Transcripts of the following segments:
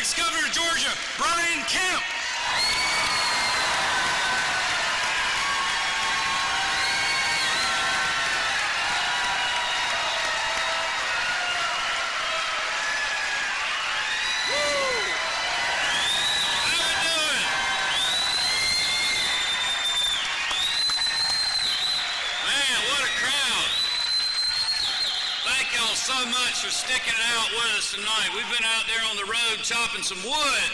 ex-governor of Georgia, Brian Kemp. So much for sticking it out with us tonight. We've been out there on the road chopping some wood.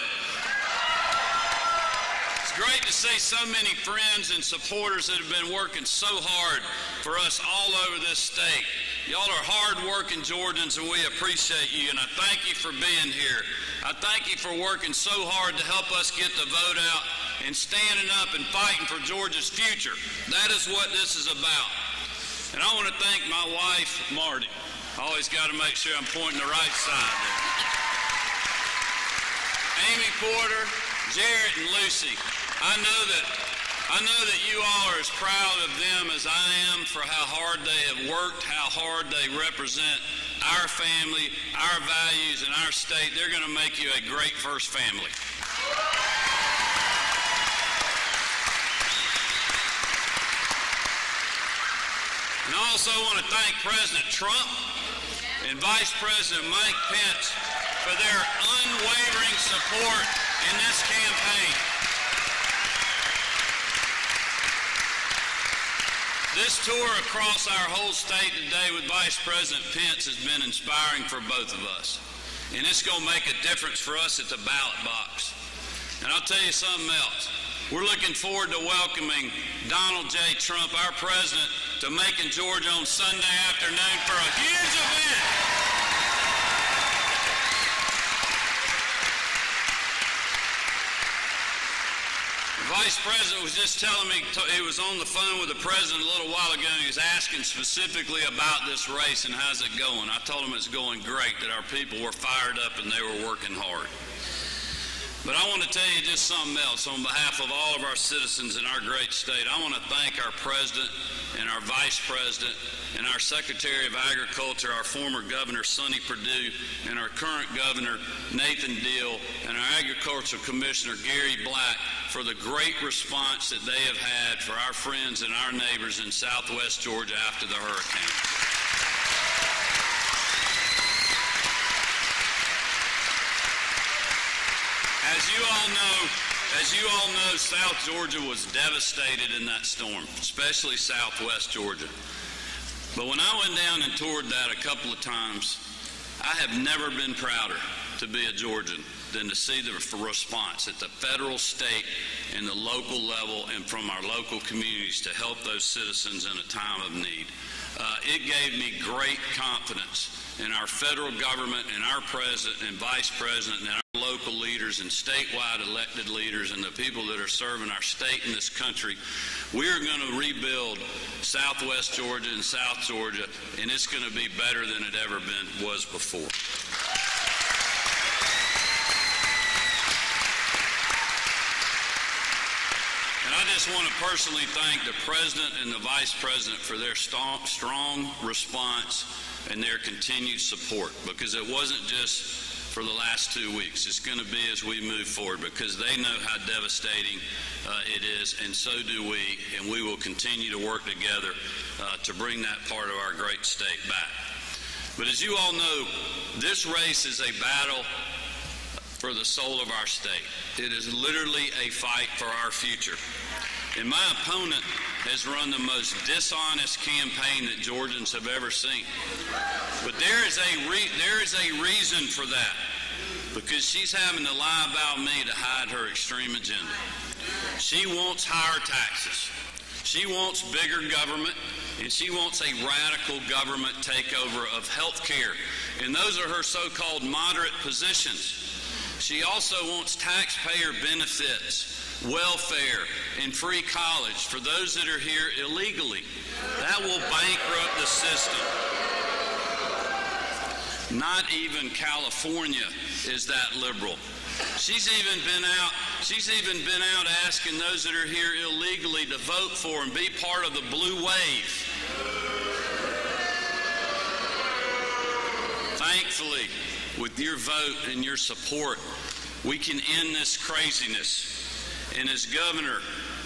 It's great to see so many friends and supporters that have been working so hard for us all over this state. Y'all are hard-working Georgians, and we appreciate you, and I thank you for being here. I thank you for working so hard to help us get the vote out and standing up and fighting for Georgia's future. That is what this is about. And I want to thank my wife, Marty. Always got to make sure I'm pointing the right side there. Amy Porter, Jarrett, and Lucy. I know that you all are as proud of them as I am for how hard they have worked, how hard they represent our family, our values, and our state. They're going to make you a great first family. And I also want to thank President Trump and Vice President Mike Pence for their unwavering support in this campaign. This tour across our whole state today with Vice President Pence has been inspiring for both of us. And it's going to make a difference for us at the ballot box. And I'll tell you something else. We're looking forward to welcoming Donald J. Trump, our president, to Macon, Georgia on Sunday afternoon for a huge event. The Vice President was just telling me, he was on the phone with the President a little while ago, and he was asking specifically about this race and how's it going. I told him it's going great, that our people were fired up and they were working hard. But I want to tell you just something else. On behalf of all of our citizens in our great state, I want to thank our President and our Vice President and our Secretary of Agriculture, our former Governor Sonny Perdue, and our current Governor Nathan Deal, and our Agricultural Commissioner Gary Black for the great response that they have had for our friends and our neighbors in Southwest Georgia after the hurricane. As you all know, South Georgia was devastated in that storm, especially Southwest Georgia. But when I went down and toured that a couple of times, I have never been prouder to be a Georgian than to see the response at the federal, state, and the local level and from our local communities to help those citizens in a time of need. It gave me great confidence in our federal government and our president and vice president and our local leaders and statewide elected leaders and the people that are serving our state and this country. We are going to rebuild Southwest Georgia and South Georgia, and it's going to be better than it ever was before. And I just want to personally thank the President and the Vice President for their strong response and their continued support, because it wasn't just for the last 2 weeks. It's going to be as we move forward, because they know how devastating it is, and so do we, and we will continue to work together to bring that part of our great state back. But as you all know, this race is a battle for the soul of our state. It is literally a fight for our future. And my opponent has run the most dishonest campaign that Georgians have ever seen. But there is a reason for that, because she's having to lie about me to hide her extreme agenda. She wants higher taxes. She wants bigger government, and she wants a radical government takeover of health care. And those are her so-called moderate positions. She also wants taxpayer benefits, welfare, and free college for those that are here illegally. That will bankrupt the system. Not even California is that liberal. She's even been out asking those that are here illegally to vote for and be part of the blue wave. Thankfully, with your vote and your support, we can end this craziness. And as governor,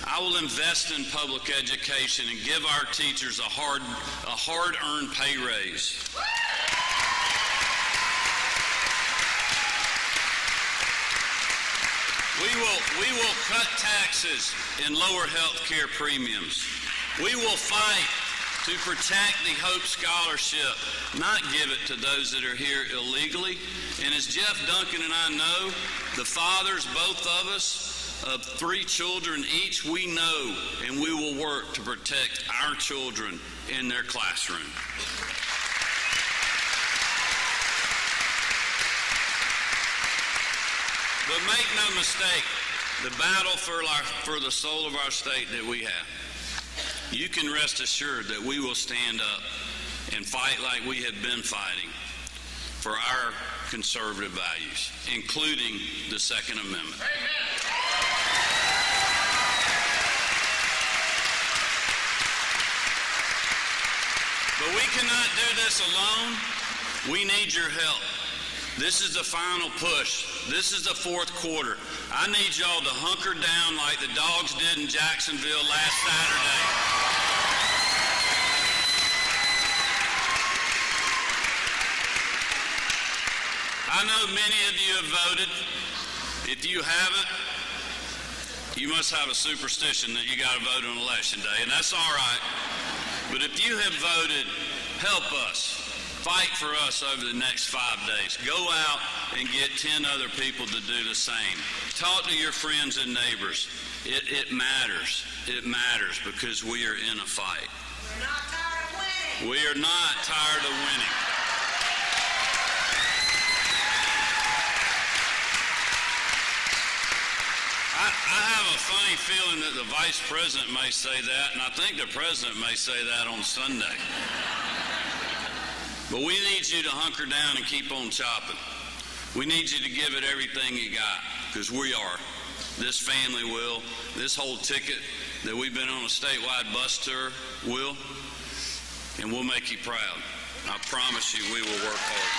I will invest in public education and give our teachers a hard-earned pay raise. We will cut taxes and lower health care premiums. We will fight to protect the Hope Scholarship, not give it to those that are here illegally. And as Jeff Duncan and I know, the fathers, both of us, of 3 children each, we know and we will work to protect our children in their classroom. But make no mistake, the battle for the soul of our state that we have, you can rest assured that we will stand up and fight like we have been fighting for our conservative values, including the Second Amendment. Amen. But we cannot do this alone. We need your help. This is the final push. This is the fourth quarter. I need y'all to hunker down like the Dogs did in Jacksonville last Saturday. I know many of you have voted. If you haven't, you must have a superstition that you got to vote on Election Day, and that's all right. But if you have voted, help us. Fight for us over the next 5 days. Go out and get 10 other people to do the same. Talk to your friends and neighbors. It matters. It matters because we are in a fight. We're not tired of winning. We are not tired of winning. I have a funny feeling that the vice president may say that, and I think the president may say that on Sunday. But we need you to hunker down and keep on chopping. We need you to give it everything you got, because we are. This family will. This whole ticket that we've been on a statewide bus tour will. And we'll make you proud. I promise you we will work hard.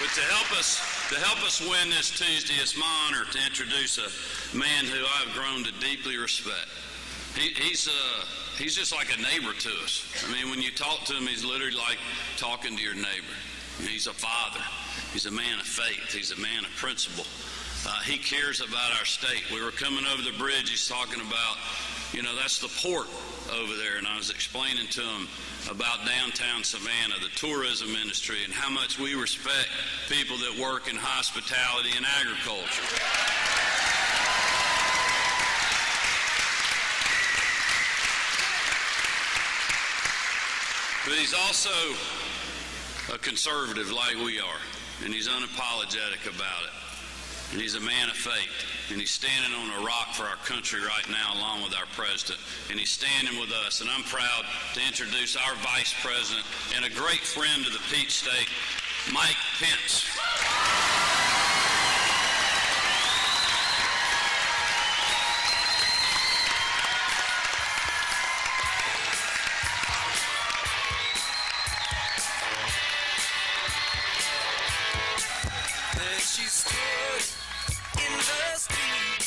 But to help us win this Tuesday, it's my honor to introduce a man who I've grown to deeply respect. He's just like a neighbor to us. I mean, when you talk to him, he's literally like talking to your neighbor. He's a father. He's a man of faith. He's a man of principle. He cares about our state. We were coming over the bridge. He's talking about, that's the port over there. And I was explaining to him about downtown Savannah, the tourism industry, and how much we respect people that work in hospitality and agriculture. But he's also a conservative like we are, and he's unapologetic about it. And he's a man of faith, and he's standing on a rock for our country right now along with our president, and he's standing with us. And I'm proud to introduce our vice president and a great friend of the Peach State, Mike Pence. There she stood in the street,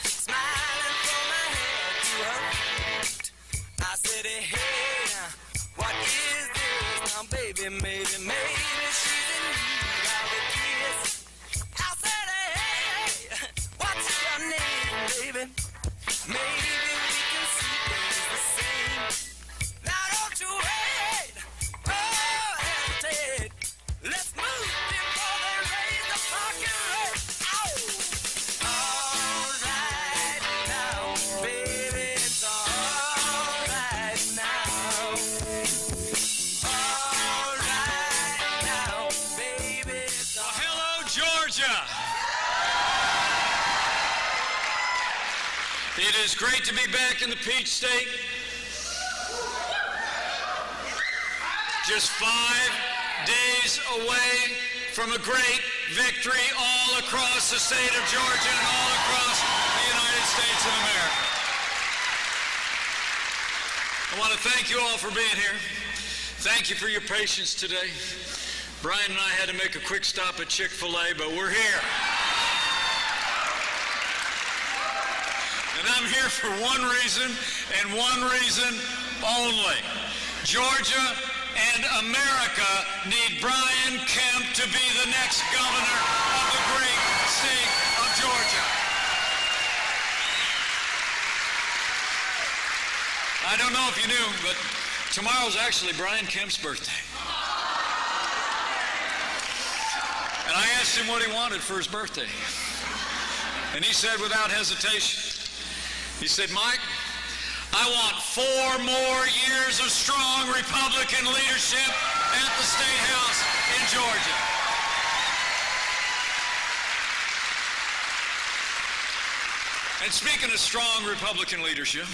smiling from her head to her feet. I said, hey, what is this? Now, baby, maybe she's in need of a kiss. I said, hey, what's your name, baby? Maybe we can see things the same. Now, don't you wait, oh, hesitate. Let's move before they raise the fucking rate. All right now, baby, it's all right now. All right now, baby, it's all Hello, Georgia. It is great to be back in the Peach State. Just 5 days away from a great victory all across the state of Georgia and all across the United States of America. I want to thank you all for being here. Thank you for your patience today. Brian and I had to make a quick stop at Chick-fil-A, but we're here. And I'm here for one reason and one reason only. Georgia and America need Brian Kemp to be the next governor of the great state of Georgia. I don't know if you knew, but tomorrow's actually Brian Kemp's birthday. And I asked him what he wanted for his birthday. And he said without hesitation, he said, Mike, I want 4 more years of strong Republican leadership at the State House in Georgia. And speaking of strong Republican leadership,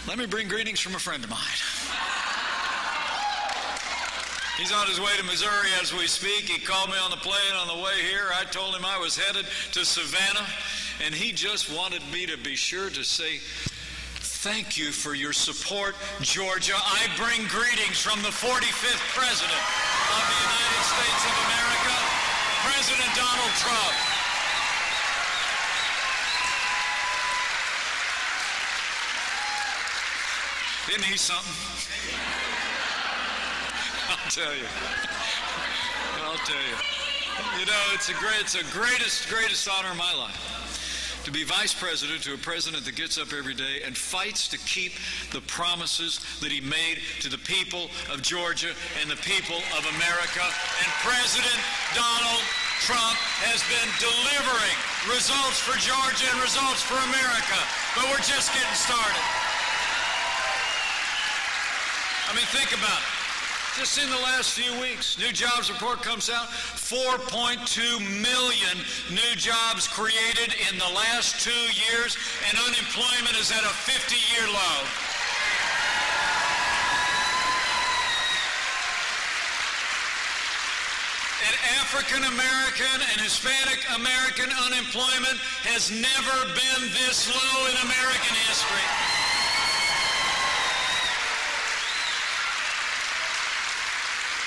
let me bring greetings from a friend of mine. He's on his way to Missouri as we speak. He called me on the plane on the way here. I told him I was headed to Savannah, and he just wanted me to be sure to say, thank you for your support, Georgia. I bring greetings from the 45th President of the United States of America, President Donald Trump. Isn't he something? I'll tell you. You know, it's the greatest honor of my life to be vice president to a president that gets up every day and fights to keep the promises that he made to the people of Georgia and the people of America. And President Donald Trump has been delivering results for Georgia and results for America. But we're just getting started. I mean, think about it. Just in the last few weeks, new jobs report comes out, 4.2 million new jobs created in the last 2 years, and unemployment is at a 50-year low. And African American and Hispanic American unemployment has never been this low in American history.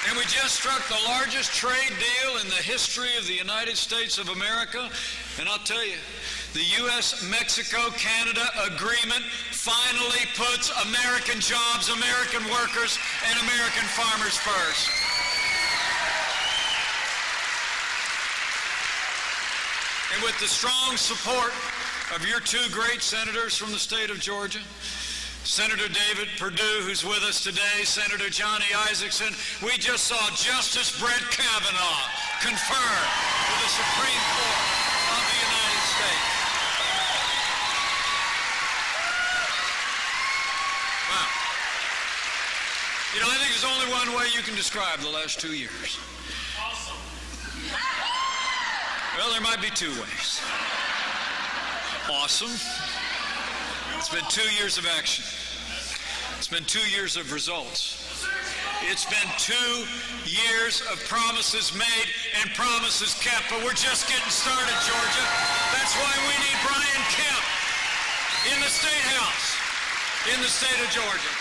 And we just struck the largest trade deal in the history of the United States of America. And I'll tell you, the U.S.-Mexico-Canada agreement finally puts American jobs, American workers, and American farmers first. And with the strong support of your 2 great senators from the state of Georgia, Senator David Perdue, who's with us today, Senator Johnny Isakson, we just saw Justice Brett Kavanaugh confirmed to the Supreme Court of the United States. Wow. You know, I think there's only one way you can describe the last 2 years. Awesome. Well, there might be 2 ways. Awesome. It's been 2 years of action. It's been 2 years of results. It's been 2 years of promises made and promises kept, but we're just getting started, Georgia. That's why we need Brian Kemp in the State House, in the state of Georgia.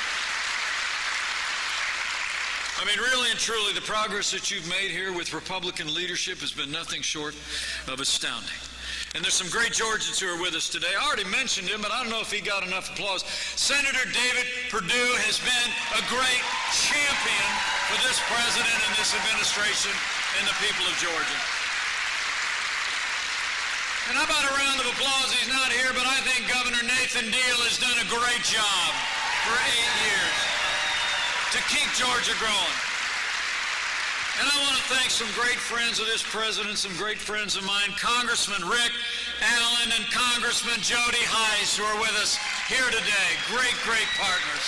I mean, really and truly, the progress that you've made here with Republican leadership has been nothing short of astounding. And there's some great Georgians who are with us today. I already mentioned him, but I don't know if he got enough applause. Senator David Perdue has been a great champion for this president and this administration and the people of Georgia. And how about a round of applause? He's not here, but I think Governor Nathan Deal has done a great job for 8 years to keep Georgia growing. And I want to thank some great friends of this president, some great friends of mine, Congressman Rick Allen and Congressman Jody Hice, who are with us here today. Great, great partners.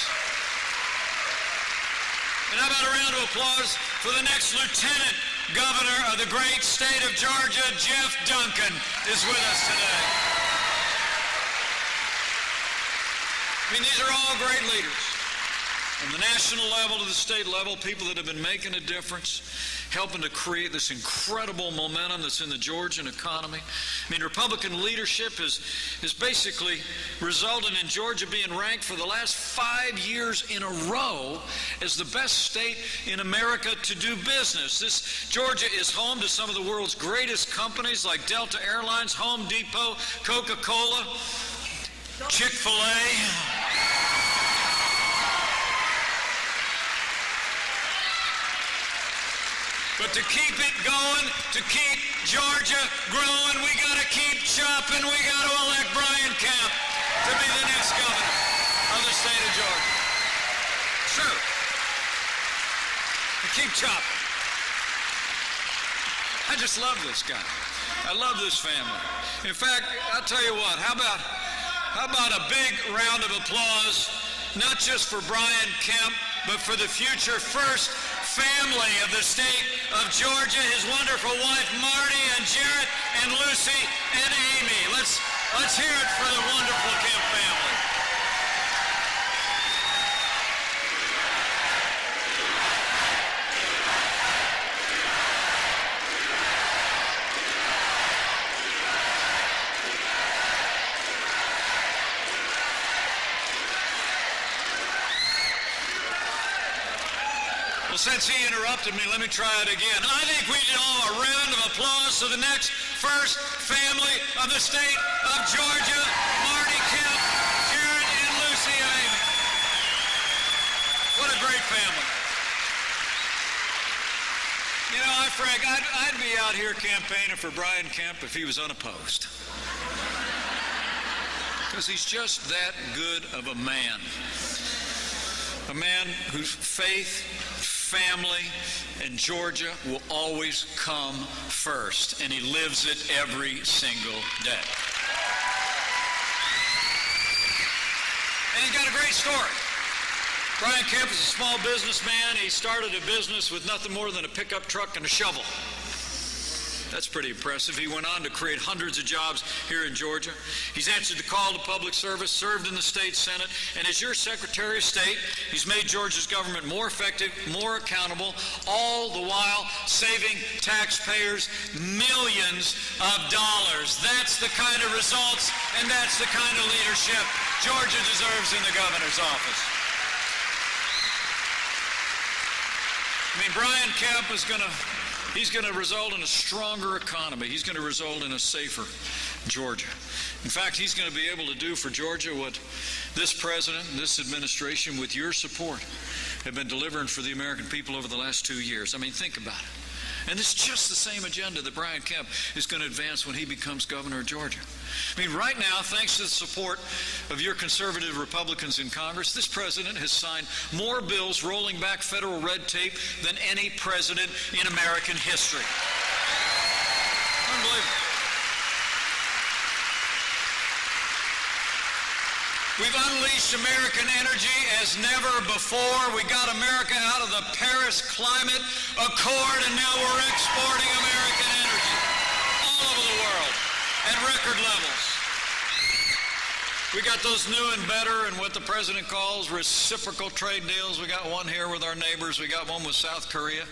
And how about a round of applause for the next Lieutenant Governor of the great state of Georgia, Jeff Duncan, is with us today. I mean, these are all great leaders. From the national level to the state level, people that have been making a difference, helping to create this incredible momentum that's in the Georgian economy. I mean, Republican leadership has basically resulted in Georgia being ranked for the last 5 years in a row as the best state in America to do business. Georgia is home to some of the world's greatest companies like Delta Airlines, Home Depot, Coca-Cola, Chick-fil-A. But to keep it going, to keep Georgia growing, we got to keep chopping. We got to elect Brian Kemp to be the next governor of the state of Georgia. True. To keep chopping. I just love this guy. I love this family. In fact, I'll tell you what, how about a big round of applause, not just for Brian Kemp, but for the future first family of the state of Georgia, his wonderful wife Marty and Jarrett and Lucy and Amy. Let's hear it for the wonderful Kemp family. Well, since he interrupted me, let me try it again. I think we need all a round of applause to the next first family of the state of Georgia, Marty Kemp, Jarrett and Lucy Amy. What a great family. You know, Frank, I'd be out here campaigning for Brian Kemp if he was unopposed. Because he's just that good of a man. A man whose faith, family, and Georgia will always come first, and he lives it every single day. And he's got a great story. Brian Kemp is a small businessman. He started a business with nothing more than a pickup truck and a shovel. That's pretty impressive. He went on to create hundreds of jobs here in Georgia. He's answered the call to public service, served in the state Senate, and as your Secretary of State, he's made Georgia's government more effective, more accountable, all the while saving taxpayers millions of dollars. That's the kind of results, and that's the kind of leadership Georgia deserves in the governor's office. I mean, Brian Kemp is he's going to result in a stronger economy. He's going to result in a safer Georgia. In fact, he's going to be able to do for Georgia what this president, this administration, with your support, have been delivering for the American people over the last 2 years. I mean, think about it. And it's just the same agenda that Brian Kemp is going to advance when he becomes governor of Georgia. I mean, right now, thanks to the support of your conservative Republicans in Congress, this president has signed more bills rolling back federal red tape than any president in American history. Unbelievable. We've unleashed American energy as never before. We got America out of the Paris Climate Accord, and now we're exporting American energy all over the world at record levels. We got those new and better and what the president calls reciprocal trade deals. We got one here with our neighbors. We got one with South Korea.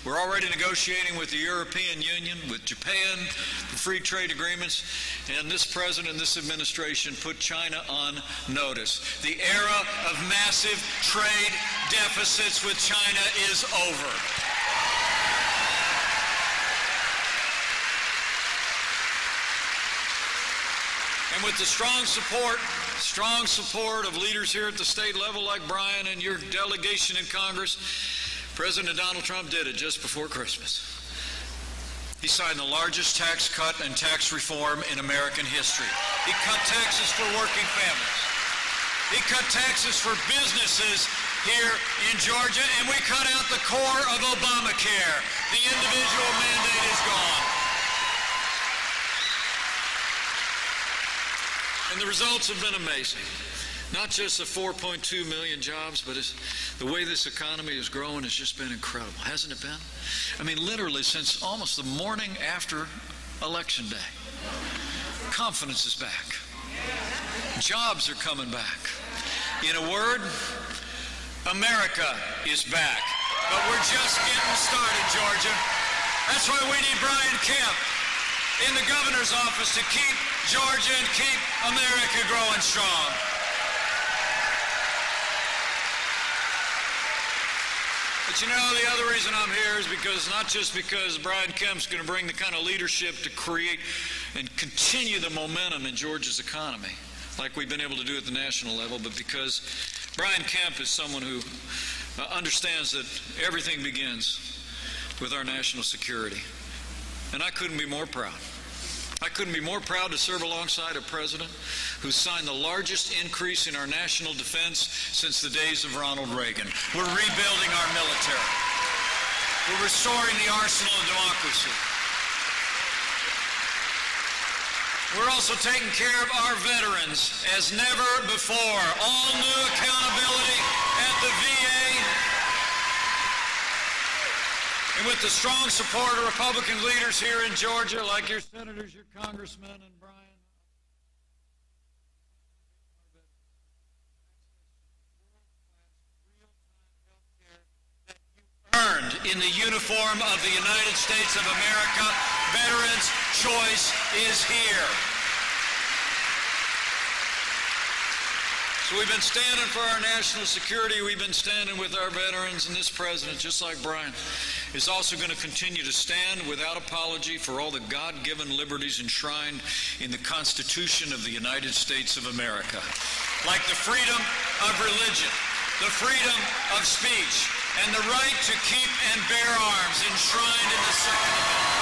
We're already negotiating with the European Union, with Japan, for free trade agreements. And this president and this administration put China on notice. The era of massive trade deficits with China is over. And with the strong support of leaders here at the state level like Brian and your delegation in Congress, President Donald Trump did it just before Christmas. He signed the largest tax cut and tax reform in American history. He cut taxes for working families. He cut taxes for businesses here in Georgia, and we cut out the core of Obamacare. The individual mandate is gone. And the results have been amazing. Not just the 4.2 million jobs, but the way this economy is growing has just been incredible, hasn't it been? I mean, literally since almost the morning after Election Day, confidence is back. Jobs are coming back. In a word, America is back. But we're just getting started, Georgia. That's why we need Brian Kemp in the governor's office to keep Georgia and keep America growing strong. But you know, the other reason I'm here is because, not just because Brian Kemp's going to bring the kind of leadership to create and continue the momentum in Georgia's economy, like we've been able to do at the national level, but because Brian Kemp is someone who understands that everything begins with our national security. And I couldn't be more proud. I couldn't be more proud to serve alongside a president who signed the largest increase in our national defense since the days of Ronald Reagan. We're rebuilding our military. We're restoring the arsenal of democracy. We're also taking care of our veterans as never before. All new accountability at the VA. And with the strong support of Republican leaders here in Georgia, like your senators, your congressmen, and Brian, earned in the uniform of the United States of America, Veterans' Choice is here. So we've been standing for our national security. We've been standing with our veterans, and this president, just like Brian, is also going to continue to stand without apology for all the God-given liberties enshrined in the Constitution of the United States of America, like the freedom of religion, the freedom of speech, and the right to keep and bear arms enshrined in the Second Amendment.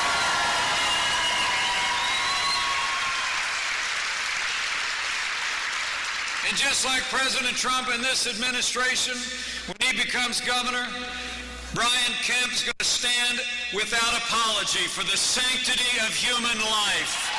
And just like President Trump and this administration, when he becomes governor, Brian Kemp is going to stand without apology for the sanctity of human life.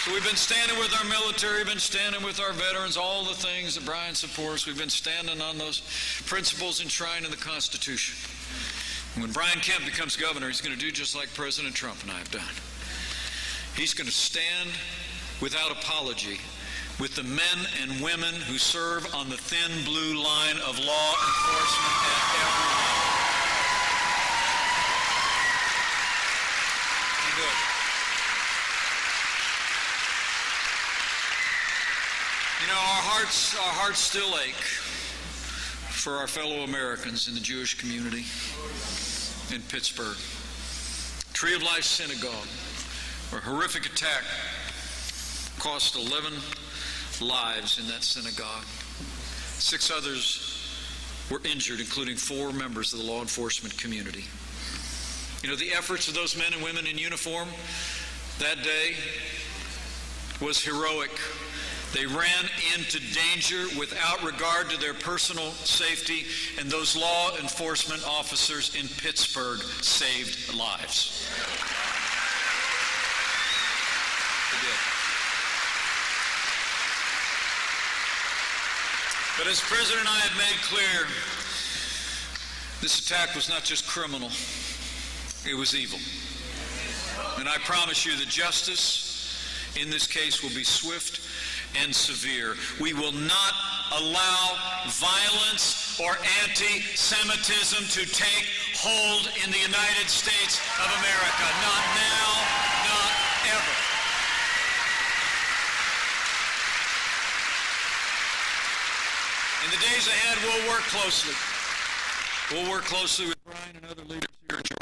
So we've been standing with our military, we've been standing with our veterans, all the things that Brian supports. We've been standing on those principles enshrined in the Constitution. And when Brian Kemp becomes governor, he's going to do just like President Trump and I have done. He's going to stand without apology with the men and women who serve on the thin blue line of law enforcement at every level. You know, our hearts still ache for our fellow Americans in the Jewish community in Pittsburgh. Tree of Life Synagogue, where a horrific attack cost 11 lives in that synagogue. 6 others were injured, including 4 members of the law enforcement community. You know, the efforts of those men and women in uniform that day was heroic. They ran into danger without regard to their personal safety, and those law enforcement officers in Pittsburgh saved lives. They did. But as the President and I have made clear, this attack was not just criminal, it was evil. And I promise you that justice in this case will be swift and severe. We will not allow violence or anti-Semitism to take hold in the United States of America. Not now, not ever. In the days ahead, we'll work closely. We'll work closely with Brian and other leaders here in Georgia.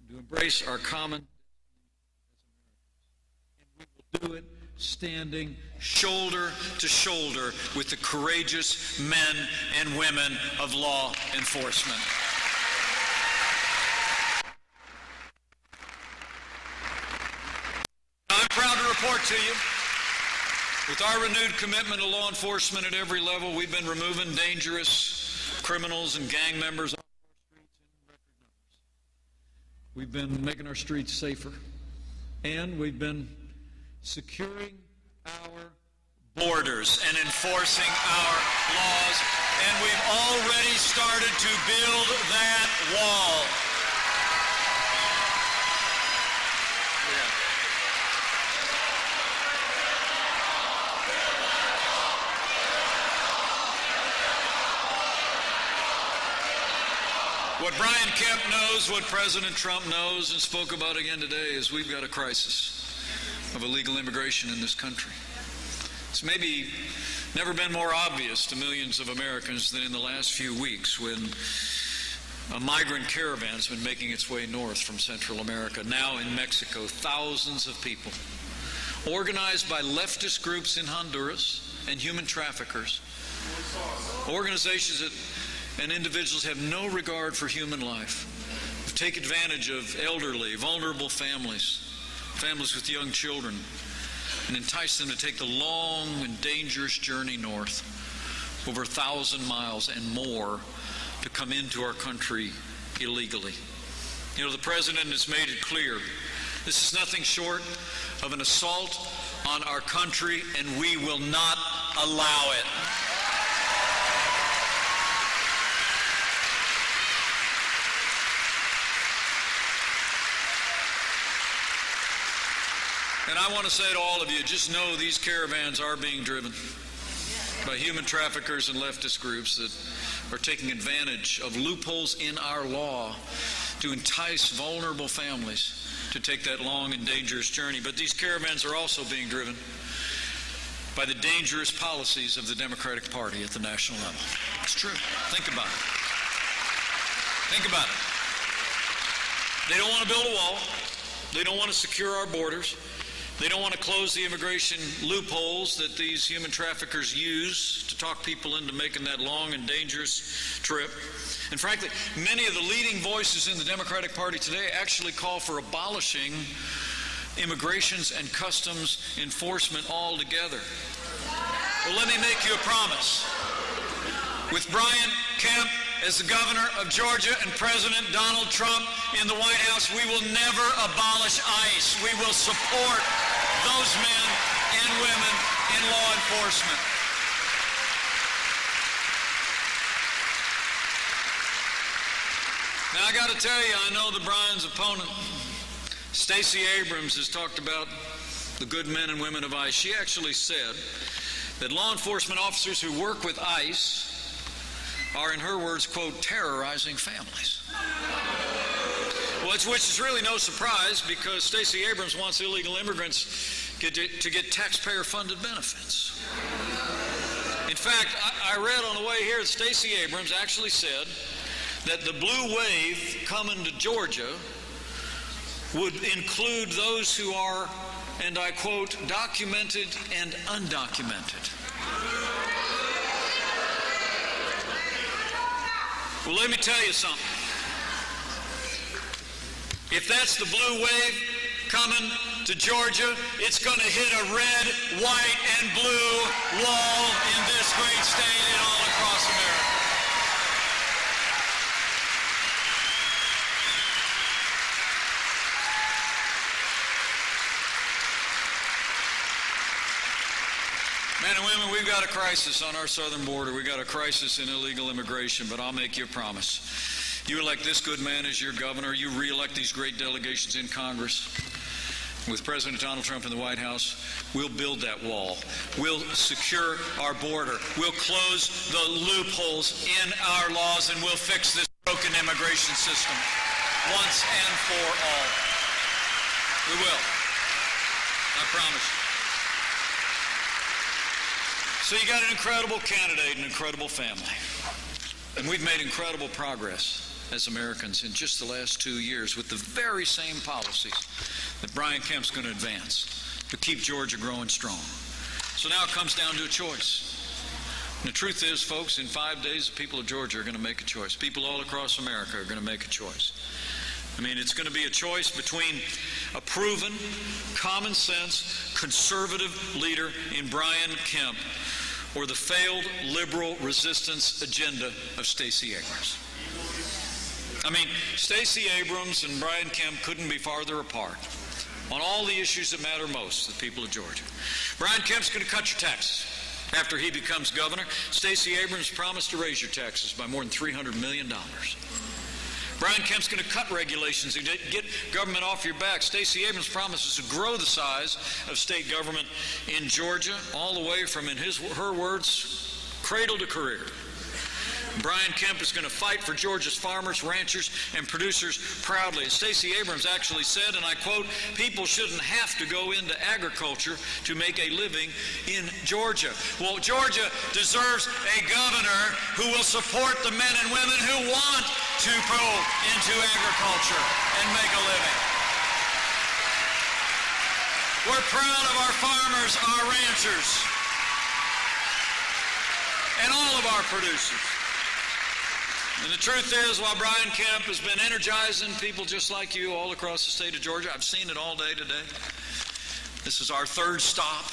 To embrace our common as Americans. And we will do it standing shoulder to shoulder with the courageous men and women of law enforcement. I'm proud to report to you, with our renewed commitment to law enforcement at every level, we've been removing dangerous criminals and gang members off our streets in record numbers. We've been making our streets safer. And we've been securing our borders and enforcing our laws. And we've already started to build that wall. What Brian Kemp knows, what President Trump knows and spoke about again today, is we've got a crisis of illegal immigration in this country. It's maybe never been more obvious to millions of Americans than in the last few weeks when a migrant caravan has been making its way north from Central America. Now in Mexico, thousands of people, organized by leftist groups in Honduras and human traffickers, organizations that and individuals have no regard for human life, take advantage of elderly, vulnerable families with young children, and entice them to take the long and dangerous journey north, over 1,000 miles and more, to come into our country illegally. You know, the President has made it clear, this is nothing short of an assault on our country, and we will not allow it. And I want to say to all of you, just know these caravans are being driven by human traffickers and leftist groups that are taking advantage of loopholes in our law to entice vulnerable families to take that long and dangerous journey. But these caravans are also being driven by the dangerous policies of the Democratic Party at the national level. It's true. Think about it. Think about it. They don't want to build a wall. They don't want to secure our borders. They don't want to close the immigration loopholes that these human traffickers use to talk people into making that long and dangerous trip. And frankly, many of the leading voices in the Democratic Party today actually call for abolishing immigrations and customs enforcement altogether. Well, let me make you a promise. With Brian Kemp as the governor of Georgia and President Donald Trump in the White House, we will never abolish ICE. We will support those men and women in law enforcement. Now, I got to tell you, I know that Brian's opponent, Stacey Abrams, has talked about the good men and women of ICE. She actually said that law enforcement officers who work with ICE are, in her words, quote, terrorizing families. Well, which is really no surprise, because Stacey Abrams wants illegal immigrants to get taxpayer-funded benefits. In fact, I read on the way here that Stacey Abrams actually said that the blue wave coming to Georgia would include those who are, and I quote, documented and undocumented. Well, let me tell you something. If that's the blue wave coming to Georgia, it's going to hit a red, white, and blue wall in this great state and all across America. Men and women, we've got a crisis on our southern border. We've got a crisis in illegal immigration, but I'll make you a promise. You elect this good man as your governor. You re-elect these great delegations in Congress. With President Donald Trump in the White House, we'll build that wall. We'll secure our border. We'll close the loopholes in our laws, and we'll fix this broken immigration system once and for all. We will. I promise you. So you got an incredible candidate, an incredible family. And we've made incredible progress as Americans in just the last 2 years with the very same policies that Brian Kemp's going to advance to keep Georgia growing strong. So now it comes down to a choice. And the truth is, folks, in 5 days, the people of Georgia are going to make a choice. People all across America are going to make a choice. I mean, it's going to be a choice between a proven, common sense, conservative leader in Brian Kemp or the failed liberal resistance agenda of Stacey Abrams. I mean, Stacey Abrams and Brian Kemp couldn't be farther apart. on all the issues that matter most to the people of Georgia. Brian Kemp's going to cut your taxes. After he becomes governor, Stacey Abrams promised to raise your taxes by more than $300 million. Brian Kemp's going to cut regulations and get government off your back. Stacey Abrams promises to grow the size of state government in Georgia, all the way from, in her words, cradle to career. Brian Kemp is going to fight for Georgia's farmers, ranchers, and producers proudly. As Stacey Abrams actually said, and I quote, "People shouldn't have to go into agriculture to make a living in Georgia." Well, Georgia deserves a governor who will support the men and women who want to go into agriculture and make a living. We're proud of our farmers, our ranchers, and all of our producers. And the truth is, while Brian Kemp has been energizing people just like you all across the state of Georgia, I've seen it all day today. This is our third stop.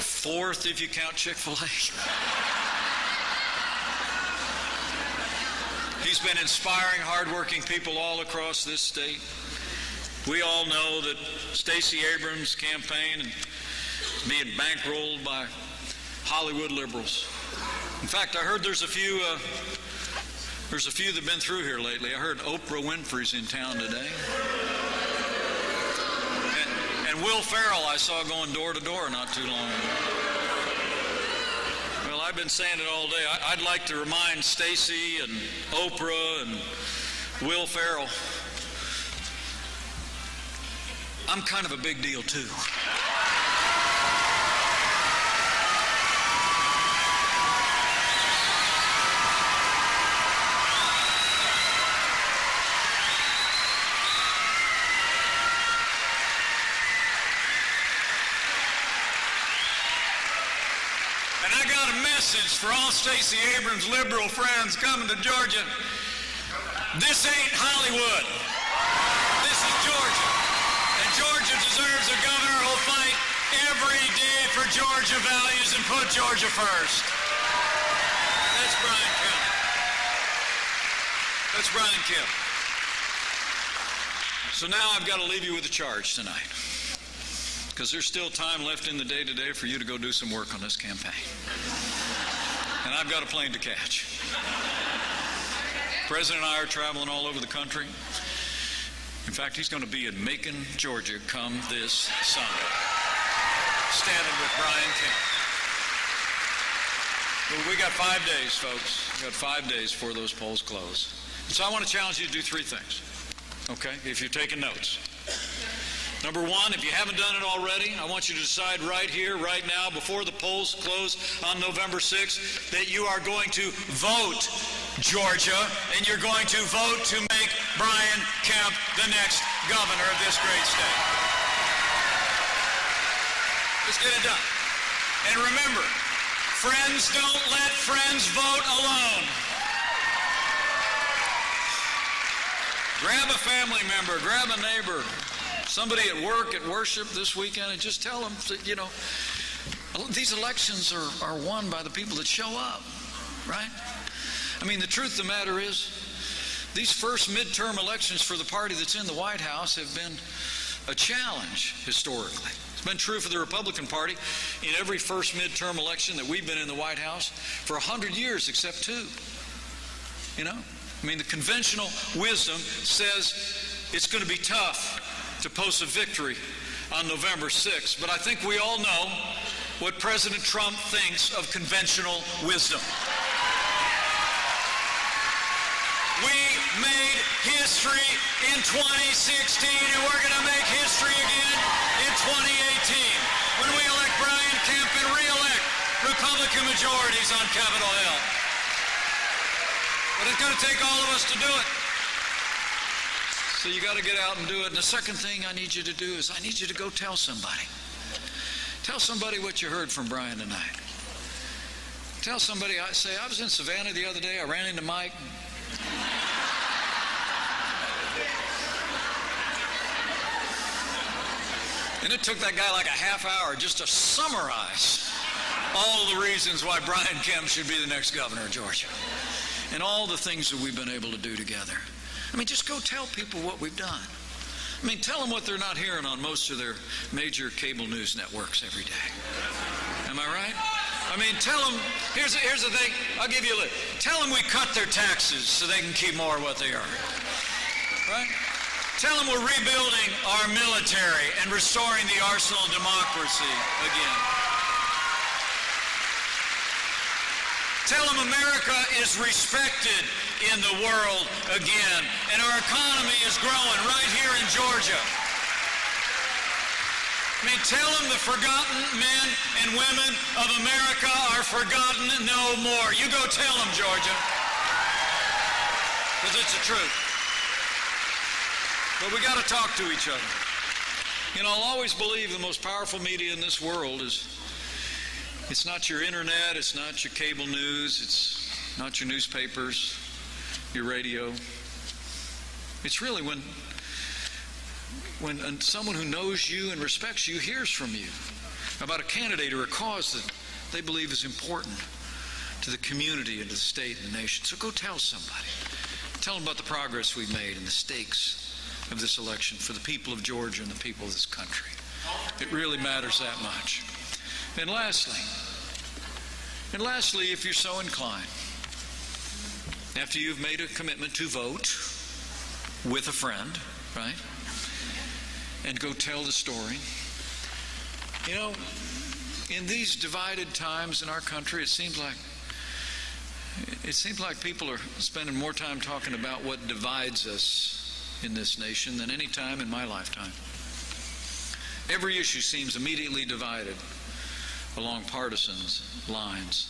Fourth if you count Chick-fil-A. He's been inspiring hardworking people all across this state. We all know that Stacey Abrams' campaign is being bankrolled by Hollywood liberals. In fact, I heard there's a few that have been through here lately. I heard Oprah Winfrey's in town today. And Will Ferrell I saw going door to door not too long ago. Well, I've been saying it all day. I'd like to remind Stacey and Oprah and Will Ferrell, I'm kind of a big deal too. For all Stacey Abrams' liberal friends coming to Georgia, this ain't Hollywood. This is Georgia. And Georgia deserves a governor who'll fight every day for Georgia values and put Georgia first. That's Brian Kemp. That's Brian Kemp. So now I've got to leave you with a charge tonight, because there's still time left in the day today for you to go do some work on this campaign. And I've got a plane to catch. The President and I are traveling all over the country. In fact, he's going to be in Macon, Georgia, come this Sunday, standing with Brian Kemp. Well, we got 5 days, folks. We got 5 days before those polls close. And so I want to challenge you to do 3 things, okay, if you're taking notes. Number 1, if you haven't done it already, I want you to decide right here, right now, before the polls close on November 6th, that you are going to vote Georgia, and you're going to vote to make Brian Kemp the next governor of this great state. Let's get it done. And remember, friends don't let friends vote alone. Grab a family member, grab a neighbor, somebody at work, at worship this weekend, and just tell them that, you know, these elections are won by the people that show up, right? I mean, the truth of the matter is, these first midterm elections for the party that's in the White House have been a challenge historically. It's been true for the Republican Party in every first midterm election that we've been in the White House for 100 years except 2. You know? I mean, the conventional wisdom says it's going to be tough to post a victory on November 6th, but I think we all know what President Trump thinks of conventional wisdom. We made history in 2016, and we're going to make history again in 2018 when we elect Brian Kemp and re-elect Republican majorities on Capitol Hill. But it's going to take all of us to do it. So you got to get out and do it. And the second thing I need you to do is I need you to go tell somebody. Tell somebody what you heard from Brian tonight. Tell somebody, I was in Savannah the other day, I ran into Mike. And it took that guy like a half hour just to summarize all the reasons why Brian Kemp should be the next governor of Georgia. And all the things that we've been able to do together. I mean, just go tell people what we've done. I mean, tell them what they're not hearing on most of their major cable news networks every day. Am I right? I mean, tell them, here's the thing, I'll give you a list. Tell them we cut their taxes so they can keep more of what they earn. Right? Tell them we're rebuilding our military and restoring the arsenal of democracy again. Tell them America is respected in the world again, and our economy is growing right here in Georgia. I mean, tell them the forgotten men and women of America are forgotten no more. You go tell them, Georgia, because it's the truth. But we got to talk to each other. You know, I'll always believe the most powerful media in this world is, it's not your internet, it's not your cable news, it's not your newspapers, your radio. It's really when someone who knows you and respects you hears from you about a candidate or a cause that they believe is important to the community and to the state and the nation. So go tell somebody. Tell them about the progress we've made and the stakes of this election for the people of Georgia and the people of this country. It really matters that much. And lastly, if you're so inclined, after you've made a commitment to vote with a friend, right, and go tell the story. You know, in these divided times in our country, it seems like people are spending more time talking about what divides us in this nation than any time in my lifetime. Every issue seems immediately divided along partisan lines.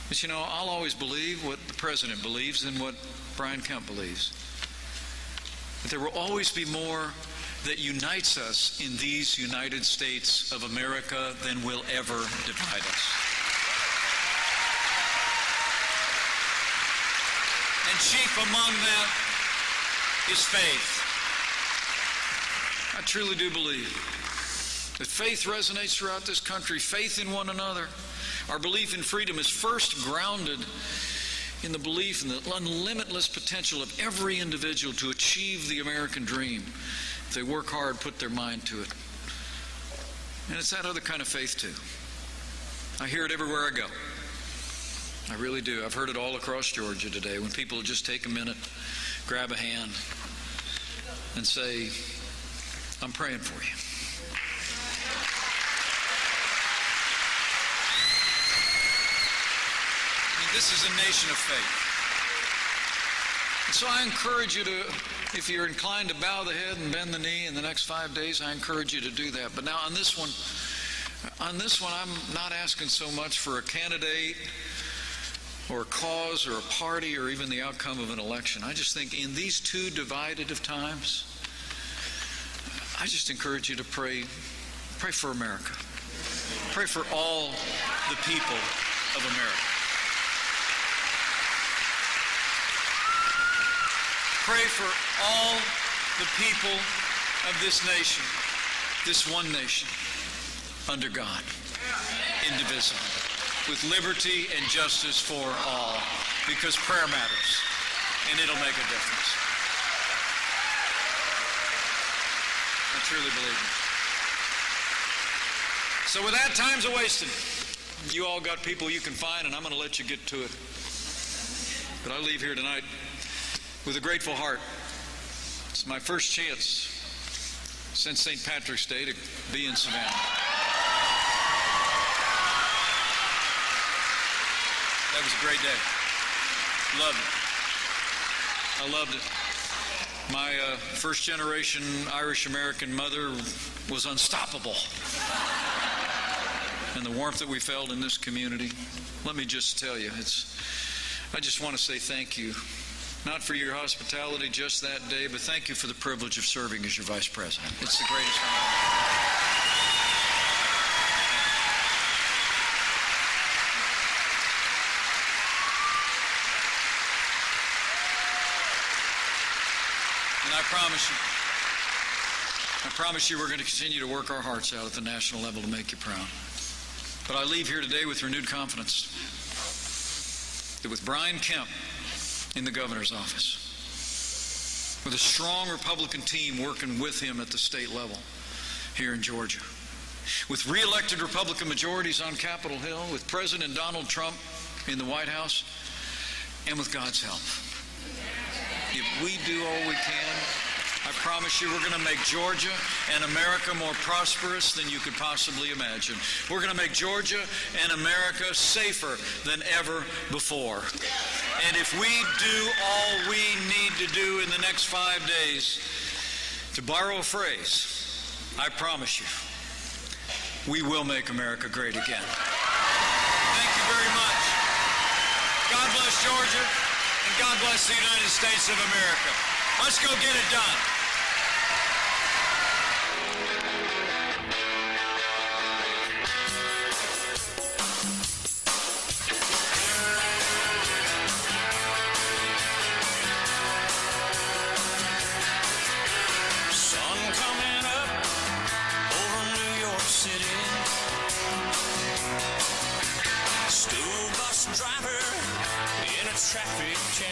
But you know, I'll always believe what the president believes and what Brian Kemp believes. That there will always be more that unites us in these United States of America than will ever divide us. And chief among that is faith. I truly do believe that faith resonates throughout this country, faith in one another. Our belief in freedom is first grounded in the belief in the unlimitless potential of every individual to achieve the American dream if they work hard, put their mind to it. And it's that other kind of faith too. I hear it everywhere I go. I really do. I've heard it all across Georgia today when people just take a minute, grab a hand, and say, I'm praying for you. This is a nation of faith. And so I encourage you to, if you're inclined to bow the head and bend the knee in the next 5 days, I encourage you to do that. But now on this one, I'm not asking so much for a candidate or a cause or a party or even the outcome of an election. I just think in these two divided of times, I just encourage you to pray for America. Pray for all the people of America. Pray for all the people of this nation, this one nation, under God, indivisible, with liberty and justice for all, because prayer matters, and it'll make a difference. I truly believe it. So with that, time's a-wasting. You all got people you can find, and I'm going to let you get to it. But I leave here tonight with a grateful heart. It's my first chance since St. Patrick's Day to be in Savannah. That was a great day. Loved it. I loved it. My first-generation Irish-American mother was unstoppable. And the warmth that we felt in this community, let me just tell you, I just want to say thank you. Not for your hospitality just that day, but thank you for the privilege of serving as your vice president. It's the greatest honor. And I promise you we're going to continue to work our hearts out at the national level to make you proud. But I leave here today with renewed confidence that with Brian Kemp in the governor's office, with a strong Republican team working with him at the state level here in Georgia, with re-elected Republican majorities on Capitol Hill, with President Donald Trump in the White House, and with God's help. If we do all we can, I promise you we're going to make Georgia and America more prosperous than you could possibly imagine. We're going to make Georgia and America safer than ever before. And if we do all we need to do in the next 5 days, to borrow a phrase, I promise you, we will make America great again. Thank you very much. God bless Georgia, and God bless the United States of America. Let's go get it done. Driver in a traffic jam.